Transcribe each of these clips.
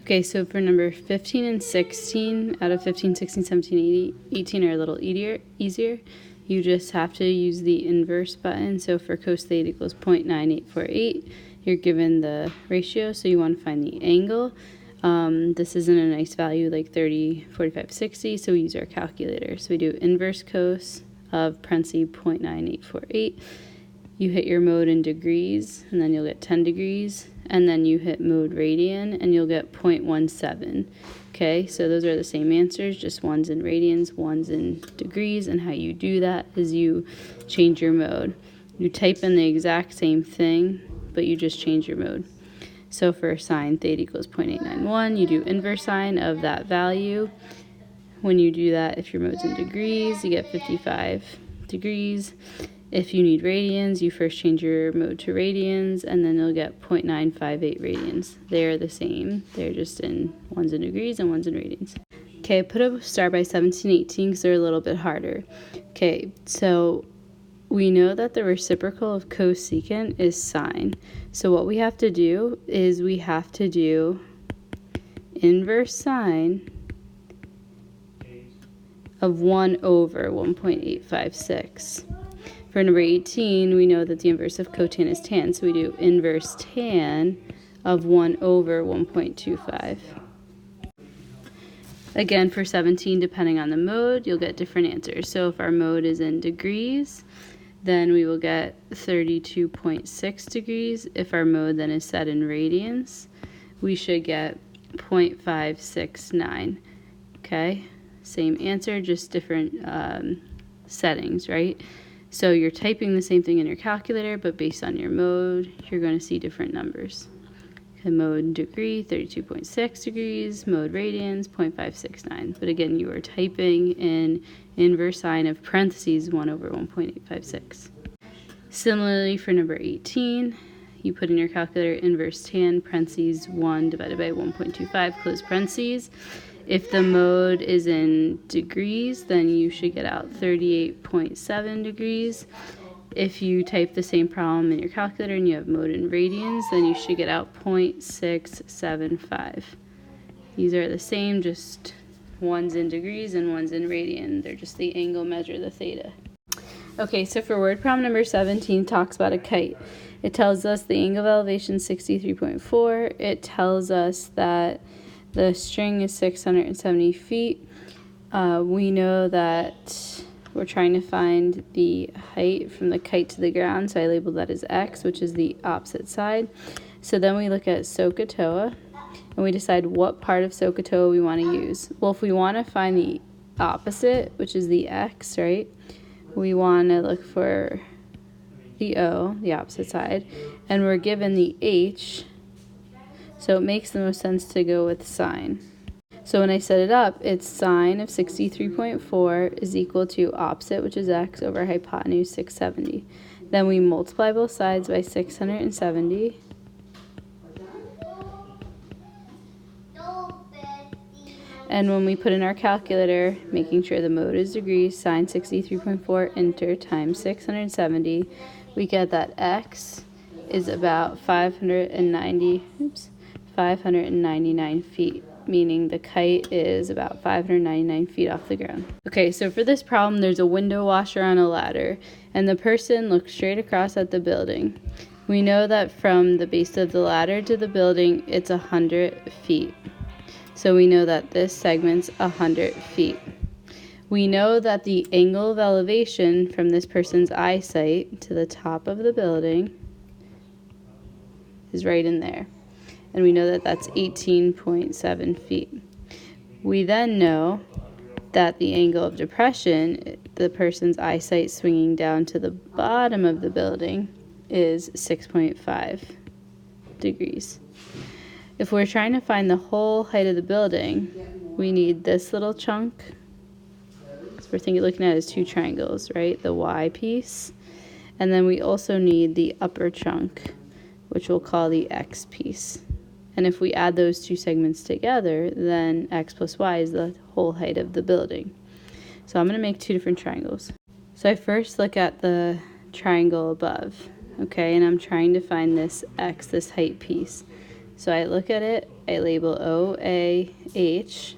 Okay, so for number 15 and 16, out of 15, 16, 17, 18 are a little easier. You just have to use the inverse button. So for cos theta equals 0.9848, you're given the ratio, so you want to find the angle. This isn't a nice value like 30, 45, 60, so we use our calculator. So we do inverse cos of parentheses 0.9848. You hit your mode in degrees, and then you'll get 10 degrees, and then you hit mode radian, and you'll get 0.17. Okay, so those are the same answers, just one's in radians, one's in degrees, and how you do that is you change your mode. You type in the exact same thing, but you just change your mode. So for sine theta equals 0.891, you do inverse sine of that value. When you do that, if your mode's in degrees, you get 55 degrees. If you need radians, you first change your mode to radians, and then you'll get 0.958 radians. They're the same. They're just in one's in degrees and one's in radians. Okay, I put a star by 17, 18 because they're a little bit harder. Okay, so we know that the reciprocal of cosecant is sine. So what we have to do is we have to do inverse sine of 1 over 1.856. For number 18, we know that the inverse of cotan is tan, so we do inverse tan of 1 over 1.25. Again, for 17, depending on the mode, you'll get different answers. So if our mode is in degrees, then we will get 32.6 degrees. If our mode then is set in radians, we should get 0.569. Okay, same answer, just different settings, right? So you're typing the same thing in your calculator, but based on your mode, you're going to see different numbers. Okay, mode degree, 32.6 degrees, mode radians, 0.569. But again, you are typing in inverse sine of parentheses 1 over 1.856. Similarly, for number 18, you put in your calculator inverse tan, parentheses 1 divided by 1.25, close parentheses. If the mode is in degrees, then you should get out 38.7 degrees. If you type the same problem in your calculator and you have mode in radians, then you should get out 0.675. These are the same, just one's in degrees and one's in radian. They're just the angle measure, the theta. Okay, so for word problem number 17, talks about a kite. It tells us the angle of elevation is 63.4. It tells us that the string is 670 feet. We know that we're trying to find the height from the kite to the ground, so I labeled that as x, which is the opposite side. So then we look at SOHCAHTOA, and we decide what part of SOHCAHTOA we want to use. Well, if we want to find the opposite, which is the x, right, we want to look for the O, the opposite side, and we're given the h, so it makes the most sense to go with sine. So when I set it up, it's sine of 63.4 is equal to opposite, which is x, over hypotenuse 670. Then we multiply both sides by 670. And when we put in our calculator, making sure the mode is degrees, sine 63.4, enter, times 670, we get that x is about 599 feet, meaning the kite is about 599 feet off the ground. Okay, so for this problem, there's a window washer on a ladder, and the person looks straight across at the building. We know that from the base of the ladder to the building, it's 100 feet. So we know that this segment's 100 feet. We know that the angle of elevation from this person's eyesight to the top of the building is right in there. And we know that that's 18.7 feet. We then know that the angle of depression, the person's eyesight swinging down to the bottom of the building, is 6.5 degrees. If we're trying to find the whole height of the building, we need this little chunk. So we're looking at it as two triangles, right? The Y piece. And then we also need the upper chunk, which we'll call the X piece. And if we add those two segments together, then x plus y is the whole height of the building. So I'm going to make two different triangles. So I first look at the triangle above, okay, and I'm trying to find this x, this height piece. So I look at it, I label OAH.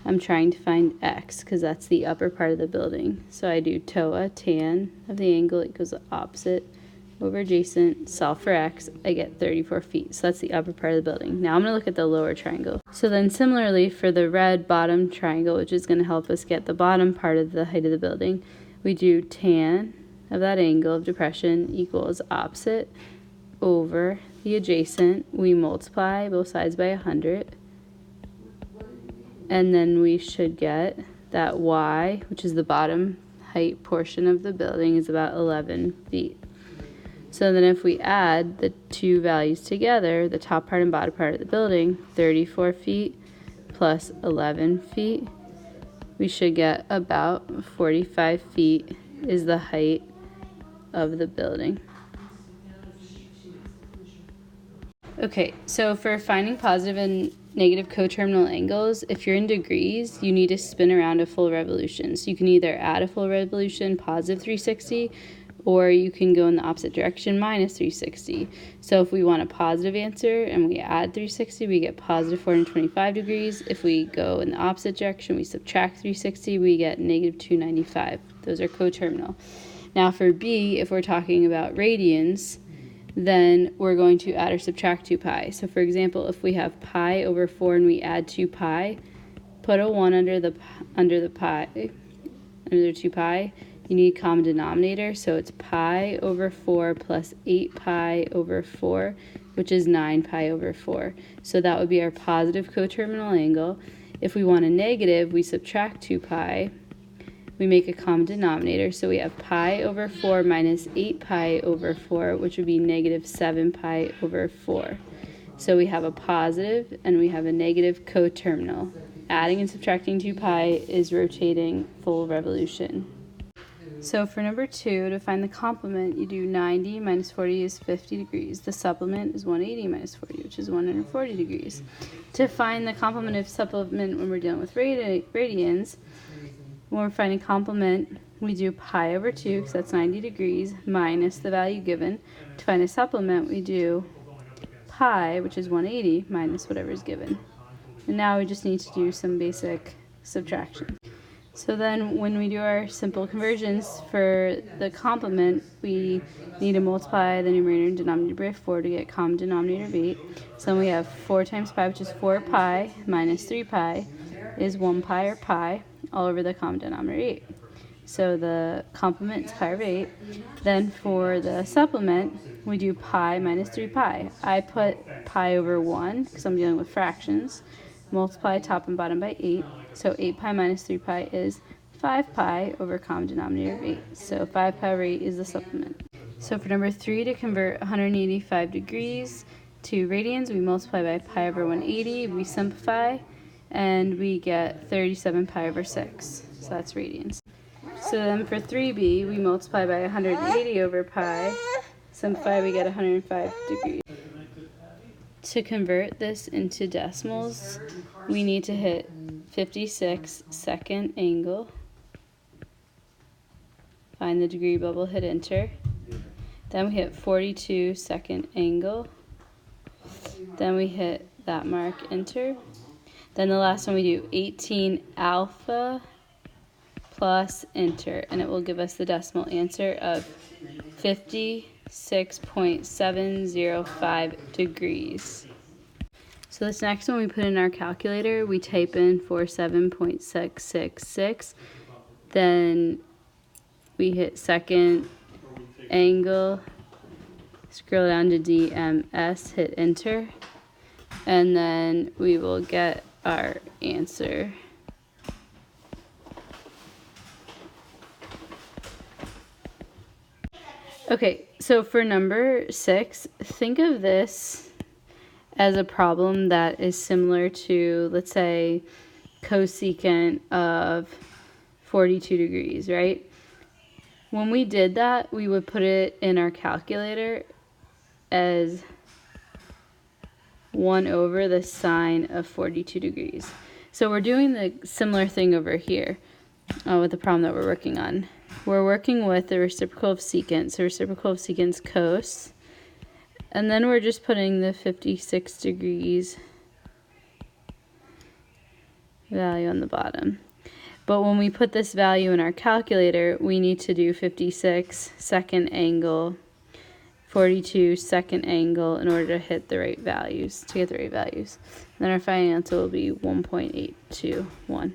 I'm trying to find x because that's the upper part of the building. So I do TOA, tan of the angle equals opposite over adjacent, solve for x, I get 34 feet. So that's the upper part of the building. Now I'm going to look at the lower triangle. So then similarly for the red bottom triangle, which is going to help us get the bottom part of the height of the building, we do tan of that angle of depression equals opposite over the adjacent. We multiply both sides by 100. And then we should get that y, which is the bottom height portion of the building, is about 11 feet. So then if we add the two values together, the top part and bottom part of the building, 34 feet plus 11 feet, we should get about 45 feet is the height of the building. Okay, so for finding positive and negative coterminal angles, if you're in degrees, you need to spin around a full revolution. So you can either add a full revolution, positive 360, or you can go in the opposite direction, minus 360. So if we want a positive answer and we add 360, we get positive 425 degrees. If we go in the opposite direction, we subtract 360, we get negative 295. Those are coterminal. Now for B, if we're talking about radians, then we're going to add or subtract 2 pi. So for example, if we have pi over 4 and we add 2 pi, put a 1 under the 2 pi. You need a common denominator, so it's pi over 4 plus 8 pi over 4, which is 9 pi over 4. So that would be our positive coterminal angle. If we want a negative, we subtract 2 pi. We make a common denominator, so we have pi over 4 minus 8 pi over 4, which would be negative 7 pi over 4. So we have a positive and we have a negative coterminal. Adding and subtracting 2 pi is rotating full revolution. So for number 2, to find the complement, you do 90 minus 40 is 50 degrees. The supplement is 180 minus 40, which is 140 degrees. To find the complement of supplement when we're dealing with radians, when we're finding complement, we do pi over 2, because that's 90 degrees, minus the value given. To find a supplement, we do pi, which is 180, minus whatever is given. And now we just need to do some basic subtraction. So then when we do our simple conversions for the complement, we need to multiply the numerator and denominator by 4 to get common denominator of 8. So then we have 4 times pi, which is 4 pi, minus 3 pi is 1 pi or pi, all over the common denominator 8. So the complement is pi over 8. Then for the supplement, we do pi minus 3 pi. I put pi over 1 because I'm dealing with fractions. Multiply top and bottom by 8. So 8 pi minus 3 pi is 5 pi over common denominator of 8. So 5 pi over 8 is the supplement. So for number 3, to convert 185 degrees to radians, we multiply by pi over 180. We simplify, and we get 37 pi over 6. So that's radians. So then for 3b, we multiply by 180 over pi. Simplify, we get 105 degrees. To convert this into decimals, we need to hit 56 second angle. Find the degree bubble, hit enter. Then we hit 42 second angle. Then we hit that mark, enter. Then the last one we do 18 alpha plus enter, and it will give us the decimal answer of 56.705 degrees. So this next one we put in our calculator, we type in 47.666, then we hit second angle, scroll down to DMS, hit enter, and then we will get our answer. Okay, so for number 6, think of this as a problem that is similar to, let's say, cosecant of 42 degrees, right? When we did that, we would put it in our calculator as 1 over the sine of 42 degrees. So we're doing the similar thing over here with the problem that we're working on. We're working with the reciprocal of secant. So reciprocal of secant is cos. And then we're just putting the 56 degrees value on the bottom. But when we put this value in our calculator, we need to do 56 second angle, 42 second angle in order to hit the right values, to get the right values. And then our final answer will be 1.821.